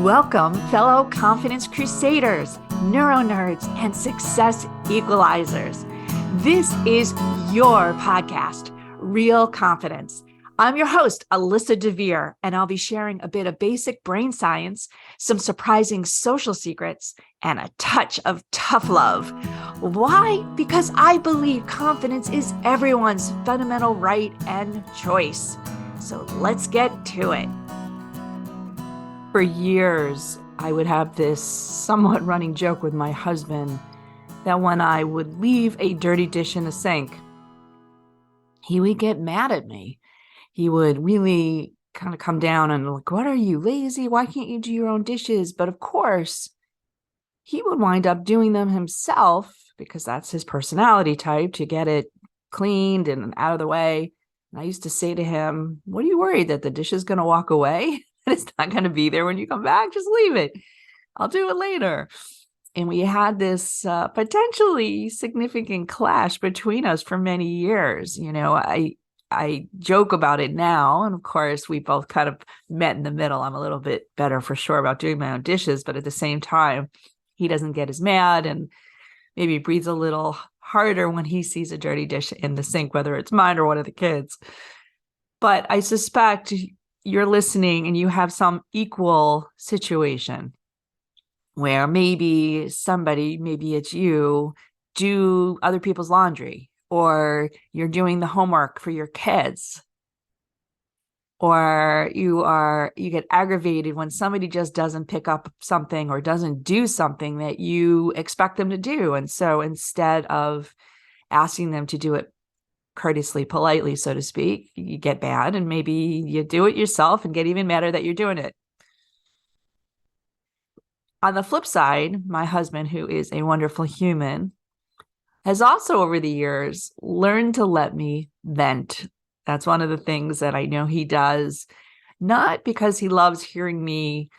Welcome, fellow confidence crusaders, neuro nerds, and success equalizers. This is your podcast, Real Confidence. I'm your host, Alyssa DeVere, and I'll be sharing a bit of basic brain science, some surprising social secrets, and a touch of tough love. Why? Because I believe confidence is everyone's fundamental right and choice. So let's get to it. For years, I would have this somewhat running joke with my husband that when I would leave a dirty dish in the sink, he would get mad at me. He would really kind of come down and like, what are you, lazy? Why can't you do your own dishes? But of course, he would wind up doing them himself because that's his personality type, to get it cleaned and out of the way. And I used to say to him, what are you worried that the dish is going to walk away? It's not going to be there when you come back. Just leave it. I'll do it later. And we had this potentially significant clash between us for many years. You know, I joke about it now. And of course, we both kind of met in the middle. I'm a little bit better for sure about doing my own dishes, but at the same time, he doesn't get as mad and maybe breathes a little harder when he sees a dirty dish in the sink, whether it's mine or one of the kids. But I suspect you're listening and you have some equal situation where maybe somebody, maybe it's you, do other people's laundry, or you're doing the homework for your kids, or you get aggravated when somebody just doesn't pick up something or doesn't do something that you expect them to do. And so instead of asking them to do it courteously, politely, so to speak, you get mad and maybe you do it yourself and get even madder that you're doing it. On the flip side, my husband, who is a wonderful human, has also over the years learned to let me vent. That's one of the things that I know he does, not because he loves hearing me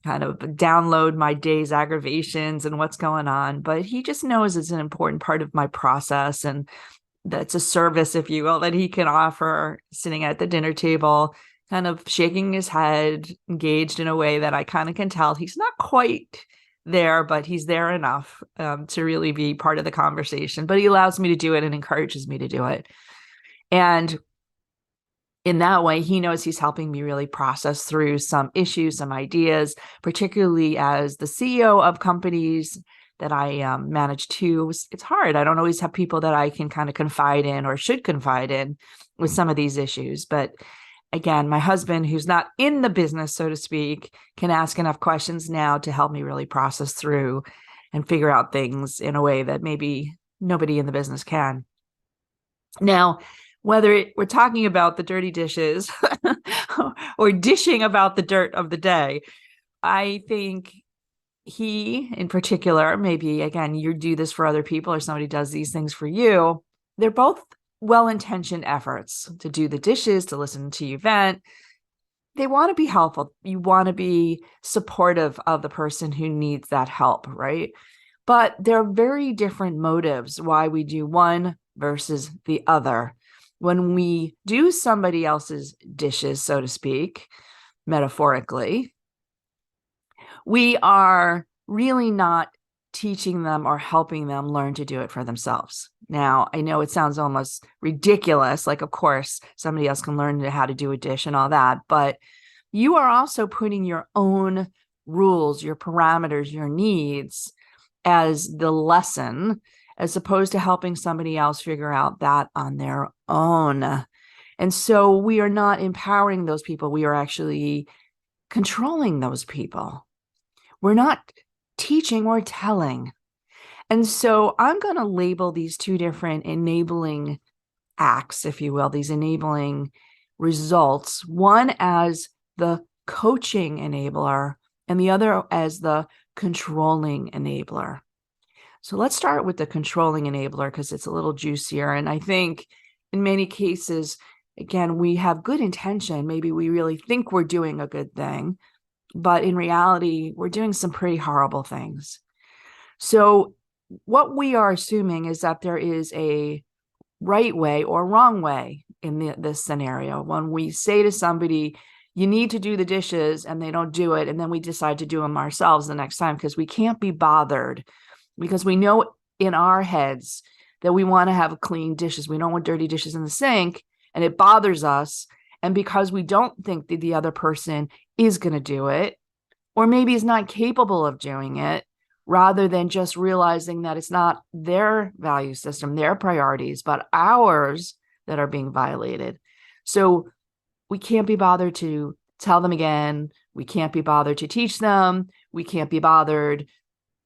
kind of download my day's aggravations and what's going on, but he just knows it's an important part of my process, and that's a service, if you will, that he can offer sitting at the dinner table, kind of shaking his head, engaged in a way that I kind of can tell he's not quite there, but he's there enough to really be part of the conversation. But he allows me to do it and encourages me to do it. And in that way, he knows he's helping me really process through some issues, some ideas, particularly as the CEO of companies that I manage too. It's hard. I don't always have people that I can kind of confide in or should confide in with some of these issues. But again, my husband, who's not in the business, so to speak, can ask enough questions now to help me really process through and figure out things in a way that maybe nobody in the business can. Now, whether we're talking about the dirty dishes or dishing about the dirt of the day, I think he in particular, maybe again, you do this for other people or somebody does these things for you. They're both well-intentioned efforts to do the dishes, to listen to you vent. They want to be helpful. You want to be supportive of the person who needs that help, right? But there are very different motives why we do one versus the other. When we do somebody else's dishes, so to speak, metaphorically, we are really not teaching them or helping them learn to do it for themselves. Now, I know it sounds almost ridiculous, like, of course, somebody else can learn how to do a dish and all that, but you are also putting your own rules, your parameters, your needs as the lesson, as opposed to helping somebody else figure out that on their own. And so we are not empowering those people. We are actually controlling those people. We're not teaching or telling. And so I'm going to label these two different enabling acts, if you will, these enabling results, one as the coaching enabler and the other as the controlling enabler. So let's start with the controlling enabler because it's a little juicier. And I think in many cases, again, we have good intention. Maybe we really think we're doing a good thing, but in reality, we're doing some pretty horrible things. So what we are assuming is that there is a right way or wrong way in this scenario. When we say to somebody, you need to do the dishes and they don't do it. And then we decide to do them ourselves the next time because we can't be bothered, because we know in our heads that we want to have clean dishes. We don't want dirty dishes in the sink, and it bothers us. And because we don't think that the other person is going to do it, or maybe is not capable of doing it, rather than just realizing that it's not their value system, their priorities, but ours that are being violated. So we can't be bothered to tell them again. We can't be bothered to teach them. We can't be bothered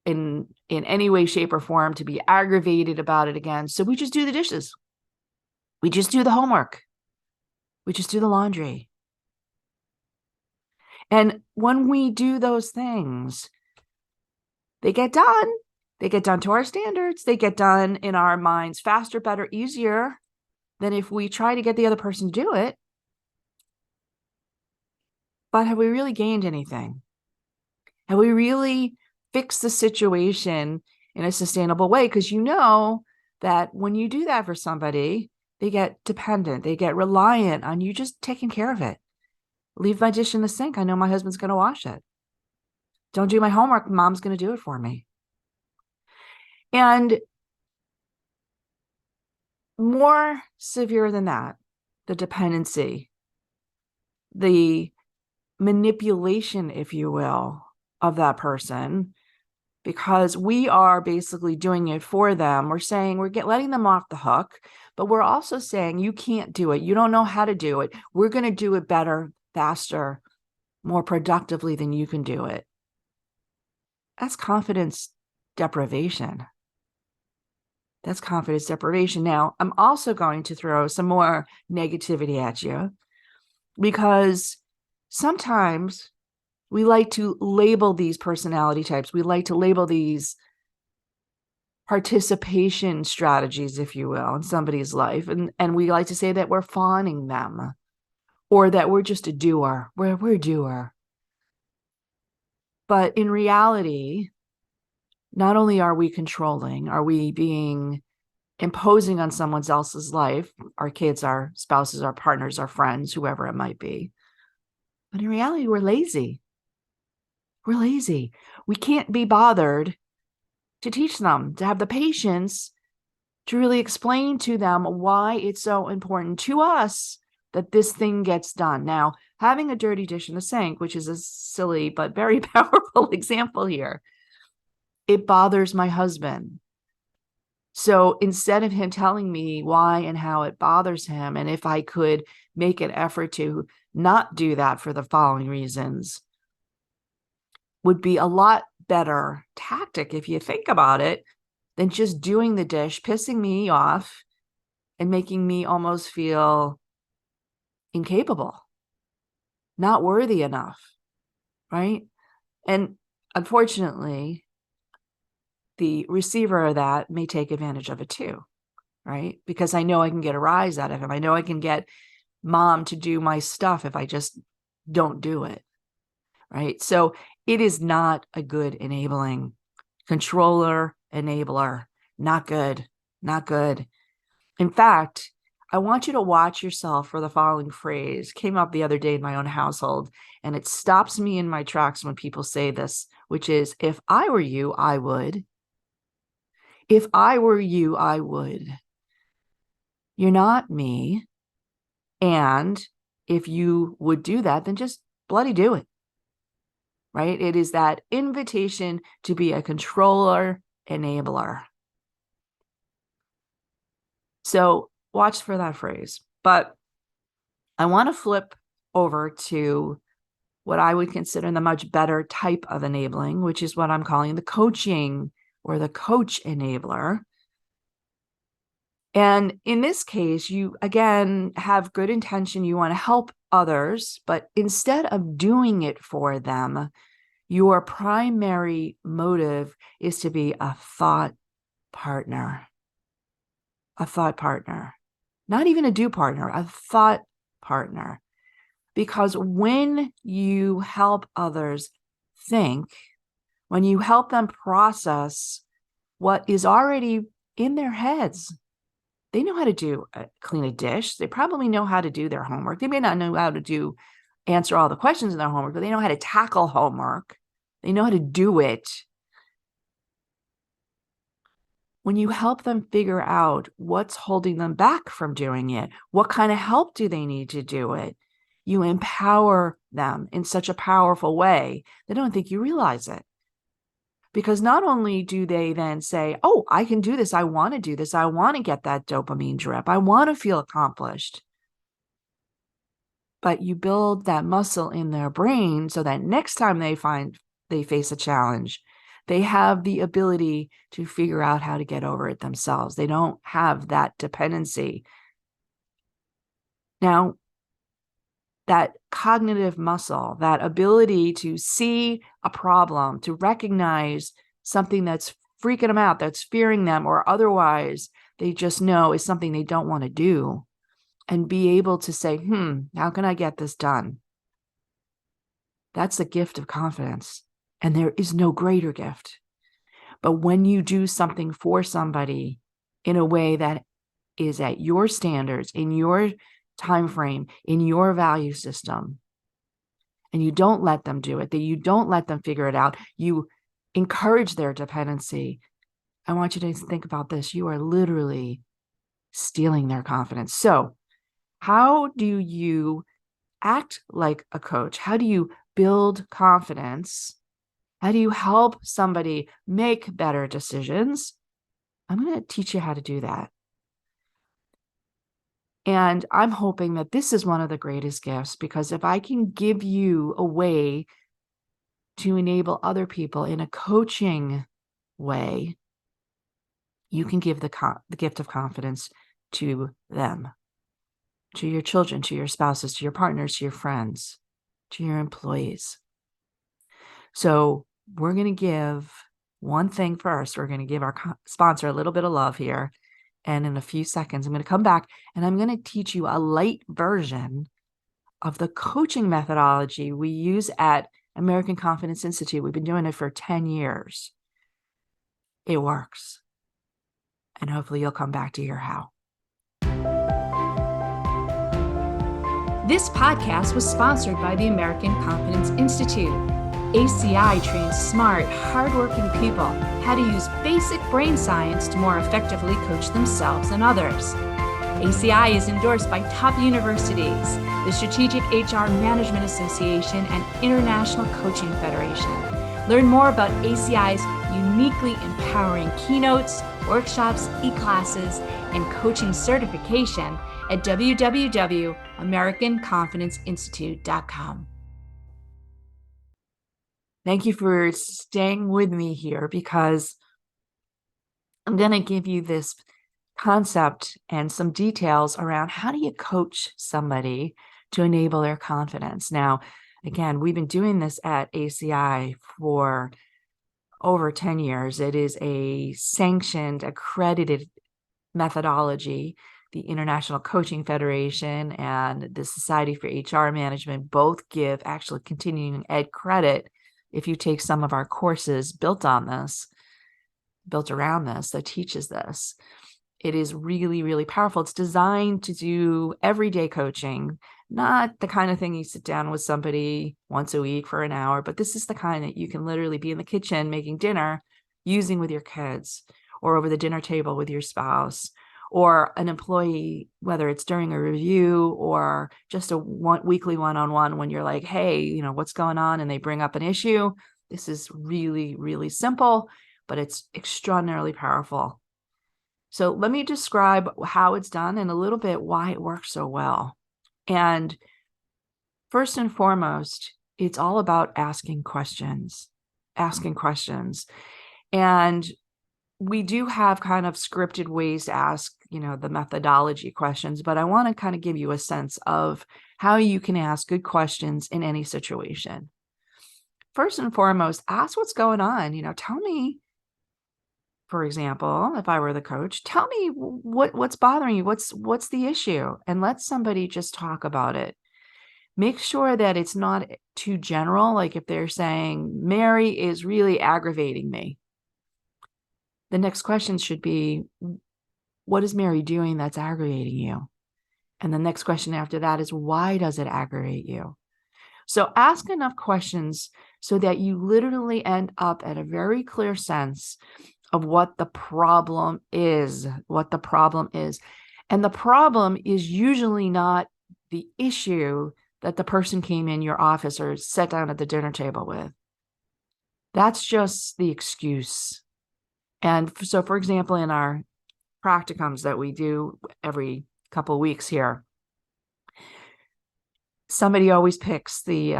in any way, shape, or form to be aggravated about it again. So we just do the dishes. We just do the homework. We just do the laundry. And when we do those things, they get done. They get done to our standards. They get done in our minds faster, better, easier than if we try to get the other person to do it. But have we really gained anything? Have we really fixed the situation in a sustainable way? Because you know that when you do that for somebody, they get dependent. They get reliant on you just taking care of it. Leave my dish in the sink. I know my husband's going to wash it. Don't do my homework. Mom's going to do it for me. And more severe than that, the dependency, the manipulation, if you will, of that person, because we are basically doing it for them. We're saying we're letting them off the hook, but we're also saying you can't do it. You don't know how to do it. We're going to do it better, faster, more productively than you can do it. That's confidence deprivation. That's confidence deprivation. Now, I'm also going to throw some more negativity at you, because sometimes we like to label these personality types. We like to label these participation strategies, if you will, in somebody's life. And we like to say that we're fawning them, or that we're just a doer. We're a doer. But in reality, not only are we controlling, are we being imposing on someone else's life, our kids, our spouses, our partners, our friends, whoever it might be, but in reality, we're lazy. We're lazy. We can't be bothered to teach them, to have the patience to really explain to them why it's so important to us that this thing gets done. Now, having a dirty dish in the sink, which is a silly but very powerful example here, it bothers my husband. So instead of him telling me why and how it bothers him, and if I could make an effort to not do that for the following reasons, would be a lot better tactic, if you think about it, than just doing the dish, pissing me off and making me almost feel incapable, not worthy enough, right? And unfortunately, the receiver of that may take advantage of it too, right? Because I know I can get a rise out of him. I know I can get mom to do my stuff if I just don't do it, right? So it is not a good enabling controller, enabler. Not good, not good. In fact, I want you to watch yourself for the following phrase. Came up the other day in my own household, and it stops me in my tracks when people say this, which is, if I were you, I would. If I were you, I would. You're not me. And if you would do that, then just bloody do it, right? It is that invitation to be a controller, enabler. So watch for that phrase. But I want to flip over to what I would consider the much better type of enabling, which is what I'm calling the coaching or the coach enabler. And in this case, you, again, have good intention. You want to help others, but instead of doing it for them, your primary motive is to be a thought partner. A thought partner. Not even a do partner, a thought partner. Because when you help others think, when you help them process what is already in their heads, they know how to clean a dish. They probably know how to do their homework. They may not know how to do answer all the questions in their homework, but they know how to tackle homework. They know how to do it. When you help them figure out what's holding them back from doing it, what kind of help do they need to do it, you empower them in such a powerful way, they don't think you realize it. Because not only do they then say, oh, I can do this. I want to do this. I want to get that dopamine drip. I want to feel accomplished. But you build that muscle in their brain so that next time they face a challenge, they have the ability to figure out how to get over it themselves. They don't have that dependency. Now, that cognitive muscle, that ability to see a problem, to recognize something that's freaking them out, that's fearing them, or otherwise they just know is something they don't want to do, and be able to say, how can I get this done? That's the gift of confidence. And there is no greater gift. But when you do something for somebody in a way that is at your standards, in your time frame, in your value system, and you don't let them do it, that you don't let them figure it out, you encourage their dependency, I want you to think about this. You are literally stealing their confidence. So how do you act like a coach? How do you build confidence? How do you help somebody make better decisions? I'm going to teach you how to do that. And I'm hoping that this is one of the greatest gifts, because if I can give you a way to enable other people in a coaching way, you can give the gift of confidence to them, to your children, to your spouses, to your partners, to your friends, to your employees. So we're going to give one thing first. We're going to give our sponsor a little bit of love here. And in a few seconds, I'm going to come back and I'm going to teach you a light version of the coaching methodology we use at American Confidence Institute. We've been doing it for 10 years. It works. And hopefully you'll come back to hear how. This podcast was sponsored by the American Confidence Institute. ACI trains smart, hardworking people how to use basic brain science to more effectively coach themselves and others. ACI is endorsed by top universities, the Strategic HR Management Association, and International Coaching Federation. Learn more about ACI's uniquely empowering keynotes, workshops, e-classes, and coaching certification at www.americanconfidenceinstitute.com. Thank you for staying with me here, because I'm going to give you this concept and some details around how do you coach somebody to enable their confidence. Now, again, we've been doing this at ACI for over 10 years. It is a sanctioned, accredited methodology. The International Coaching Federation and the Society for HR Management both give actually continuing ed credit if you take some of our courses built around this, that teaches this. It is really, really powerful. It's designed to do everyday coaching, not the kind of thing you sit down with somebody once a week for an hour, but this is the kind that you can literally be in the kitchen making dinner, using with your kids, or over the dinner table with your spouse, or an employee, whether it's during a review or just a weekly one-on-one when you're like, hey, what's going on? And they bring up an issue. This is really, really simple, but it's extraordinarily powerful. So let me describe how it's done and a little bit why it works so well. And first and foremost, it's all about asking questions. And we do have kind of scripted ways to ask, the methodology questions, but I want to kind of give you a sense of how you can ask good questions in any situation. First and foremost, ask what's going on. Tell me, for example, if I were the coach, tell me what's bothering you. What's the issue? And let somebody just talk about it. Make sure that it's not too general. Like if they're saying, Mary is really aggravating me, the next question should be, what is Mary doing that's aggravating you? And the next question after that is, why does it aggravate you? So ask enough questions so that you literally end up at a very clear sense of what the problem is, And the problem is usually not the issue that the person came in your office or sat down at the dinner table with. That's just the excuse. And so, for example, in our practicums that we do every couple of weeks here, somebody always picks the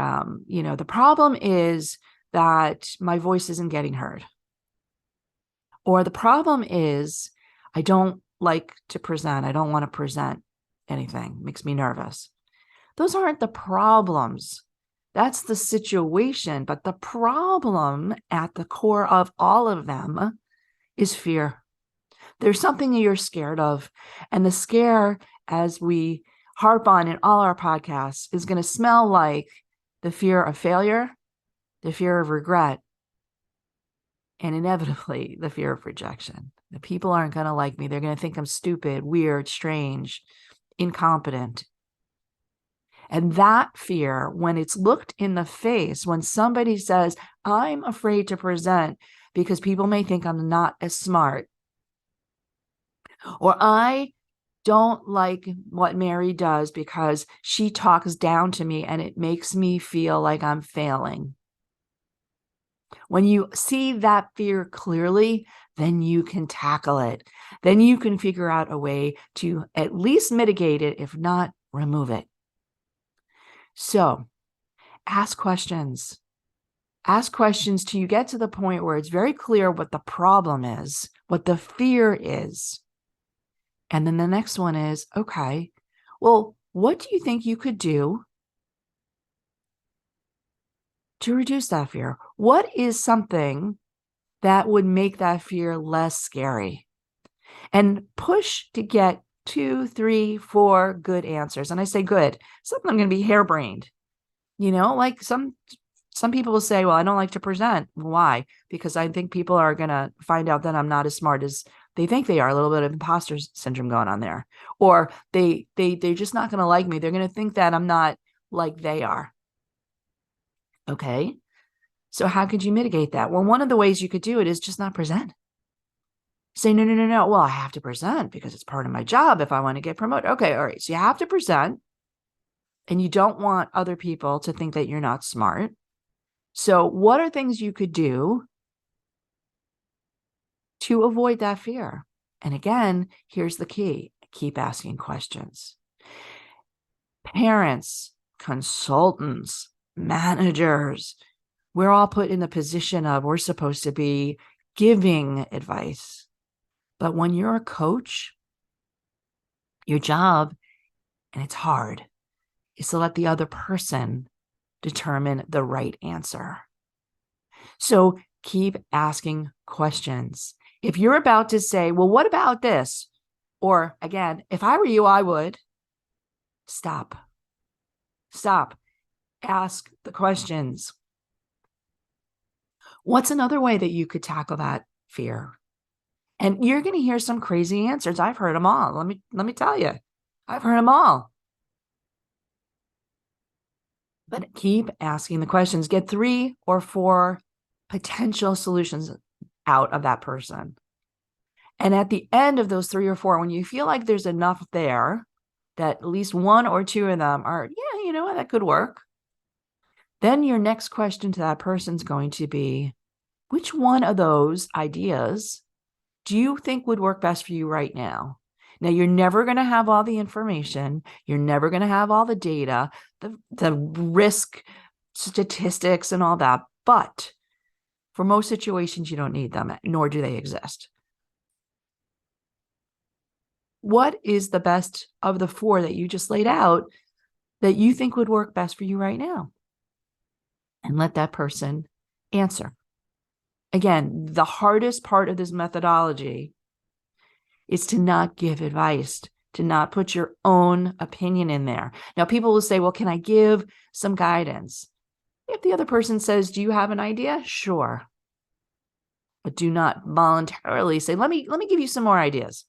problem is that my voice isn't getting heard. Or the problem is I don't like to present. I don't want to present anything. It makes me nervous. Those aren't the problems. That's the situation. But the problem at the core of all of them is fear. There's something you're scared of. And the scare, as we harp on in all our podcasts, is going to smell like the fear of failure, the fear of regret, and inevitably the fear of rejection. The people aren't going to like me. They're going to think I'm stupid, weird, strange, incompetent. And that fear, when it's looked in the face, when somebody says, I'm afraid to present because people may think I'm not as smart, or I don't like what Mary does because she talks down to me and it makes me feel like I'm failing. When you see that fear clearly, then you can tackle it. Then you can figure out a way to at least mitigate it, if not remove it. So ask questions. Ask questions till you get to the point where it's very clear what the problem is, what the fear is. And then the next one is, okay, well, what do you think you could do to reduce that fear? What is something that would make that fear less scary? And push to get 2, 3, 4 good answers. And I say good, some of them are going to be harebrained. Like some people will say, well, I don't like to present. Why? Because I think people are going to find out that I'm not as smart as they think they are. A little bit of imposter syndrome going on there. Or they're just not going to like me. They're going to think that I'm not like they are. Okay. So how could you mitigate that? Well, one of the ways you could do it is just not present. Say, no. Well, I have to present because it's part of my job if I want to get promoted. Okay. All right. So you have to present, and you don't want other people to think that you're not smart. So what are things you could do to avoid that fear? And again, here's the key. Keep asking questions. Parents, consultants, managers, we're all put in the position of we're supposed to be giving advice. But when you're a coach, your job, and it's hard, is to let the other person determine the right answer. So keep asking questions. If you're about to say, well, what about this? Or again, if I were you, I would. Stop. Ask the questions. What's another way that you could tackle that fear? And you're going to hear some crazy answers. I've heard them all. Let me tell you, I've heard them all. But keep asking the questions. Get 3 or 4 potential solutions out of that person. And at the end of those 3 or 4, when you feel like there's enough there, that at least 1 or 2 of them are, yeah, you know what, that could work. Then your next question to that person's going to be, which one of those ideas do you think would work best for you right now? Now, you're never going to have all the information. You're never going to have all the data, the risk statistics and all that. But for most situations, you don't need them, nor do they exist. What is the best of the 4 that you just laid out that you think would work best for you right now? And let that person answer. Again, the hardest part of this methodology is to not give advice, to not put your own opinion in there. Now, people will say, well, can I give some guidance? If the other person says, do you have an idea? Sure. But do not voluntarily say, let me give you some more ideas.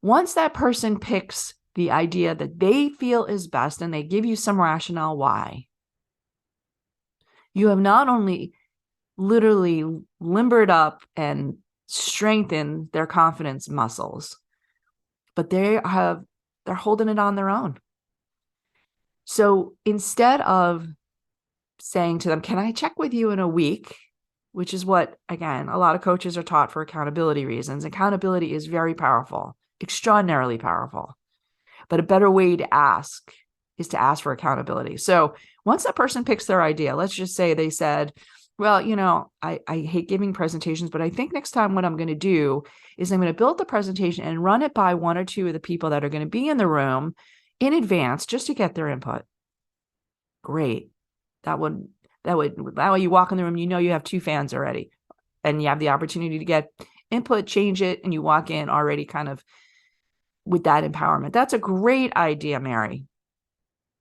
Once that person picks the idea that they feel is best and they give you some rationale why, you have not only literally limbered up and strengthened their confidence muscles, but they're holding it on their own. So instead of saying to them, can I check with you in a week? Which is what, again, a lot of coaches are taught for accountability reasons. Accountability is very powerful, extraordinarily powerful. But a better way to ask is to ask for accountability. So once that person picks their idea, let's just say they said, well, I hate giving presentations, but I think next time what I'm going to do is I'm going to build the presentation and run it by one or two of the people that are going to be in the room in advance just to get their input. Great. That way you walk in the room, you have 2 fans already, and you have the opportunity to get input, change it, and you walk in already kind of with that empowerment. That's a great idea, Mary.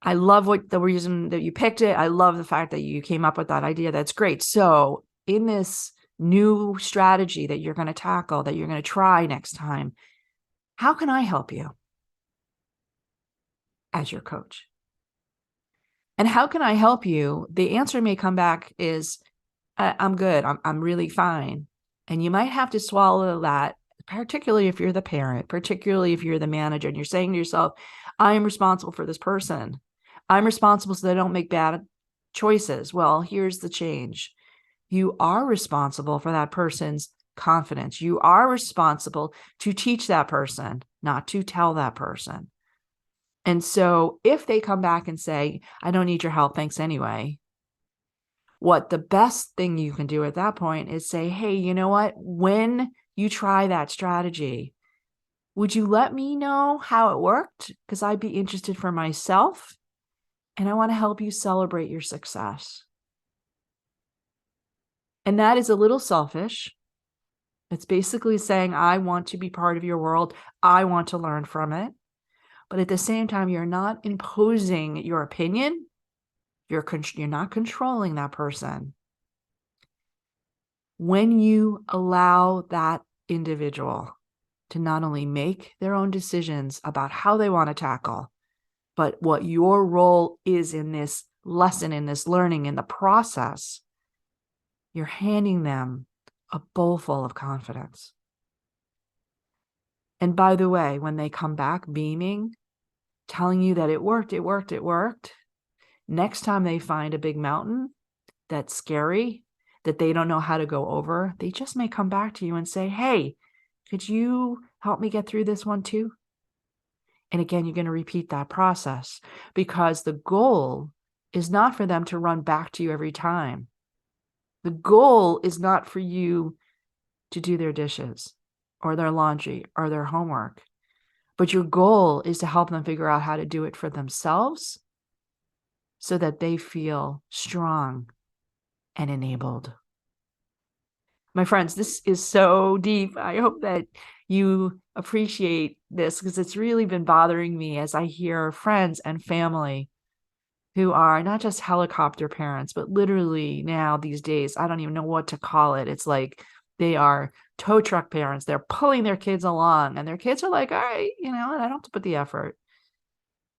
I love the reason that you picked it. I love the fact that you came up with that idea. That's great. So in this new strategy that you're going to tackle, that you're going to try next time, how can I help you as your coach? And how can I help you? The answer may come back is, I'm good. I'm really fine. And you might have to swallow that, particularly if you're the parent, particularly if you're the manager, and you're saying to yourself, I am responsible for this person. I'm responsible so they don't make bad choices. Well, here's the change. You are responsible for that person's confidence. You are responsible to teach that person, not to tell that person. And so if they come back and say, I don't need your help, thanks anyway, what the best thing you can do at that point is say, hey, you know what? When you try that strategy, would you let me know how it worked? Because I'd be interested for myself, and I want to help you celebrate your success. And that is a little selfish. It's basically saying, I want to be part of your world. I want to learn from it. But at the same time, you're not imposing your opinion. You're not controlling that person. When you allow that individual to not only make their own decisions about how they want to tackle, but what your role is in this lesson, in this learning, in the process, you're handing them a bowl full of confidence. And by the way, when they come back beaming, telling you that it worked, next time they find a big mountain that's scary, that they don't know how to go over, they just may come back to you and say, hey, could you help me get through this one too? And again, you're going to repeat that process, because the goal is not for them to run back to you every time. The goal is not for you to do their dishes or their laundry or their homework, but your goal is to help them figure out how to do it for themselves so that they feel strong and enabled. My friends, this is so deep. I hope that you appreciate this, because it's really been bothering me as I hear friends and family who are not just helicopter parents, but literally now these days, I don't even know what to call it. It's like they are tow truck parents. They're pulling their kids along, and their kids are like, all right, I don't have to put the effort.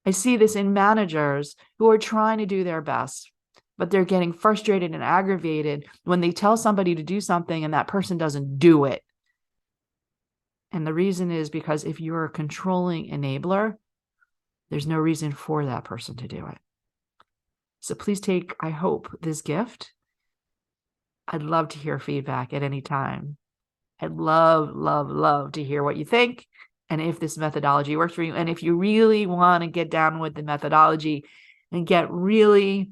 I see this in managers who are trying to do their best, but they're getting frustrated and aggravated when they tell somebody to do something and that person doesn't do it. And the reason is because if you're a controlling enabler, there's no reason for that person to do it. So please take, I hope, this gift. I'd love to hear feedback at any time. I'd love to hear what you think, and if this methodology works for you. And if you really want to get down with the methodology and get really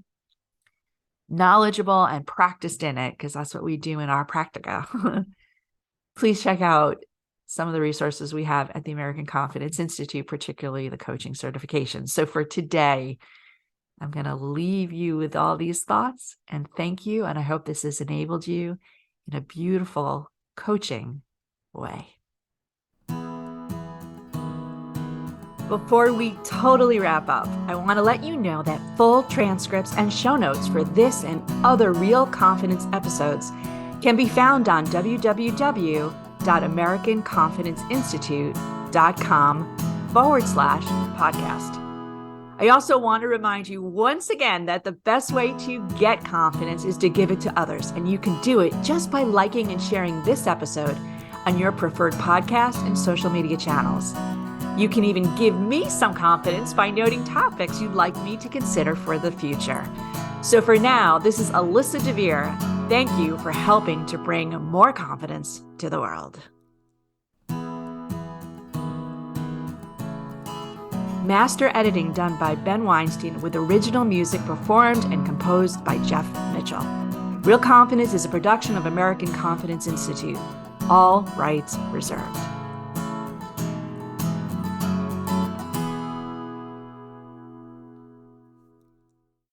knowledgeable and practiced in it, because that's what we do in our practica, please check out some of the resources we have at the American Confidence Institute, particularly the coaching certification. So for today, I'm going to leave you with all these thoughts, and thank you. And I hope this has enabled you in a beautiful coaching way. Before we totally wrap up, I want to let you know that full transcripts and show notes for this and other Real Confidence episodes can be found on www.americanconfidenceinstitute.com podcast. I also want to remind you once again that the best way to get confidence is to give it to others. And you can do it just by liking and sharing this episode on your preferred podcast and social media channels. You can even give me some confidence by noting topics you'd like me to consider for the future. So for now, this is Alyssa DeVere. Thank you for helping to bring more confidence to the world. Master editing done by Ben Weinstein with original music performed and composed by Jeff Mitchell. Real Confidence is a production of American Confidence Institute. All rights reserved.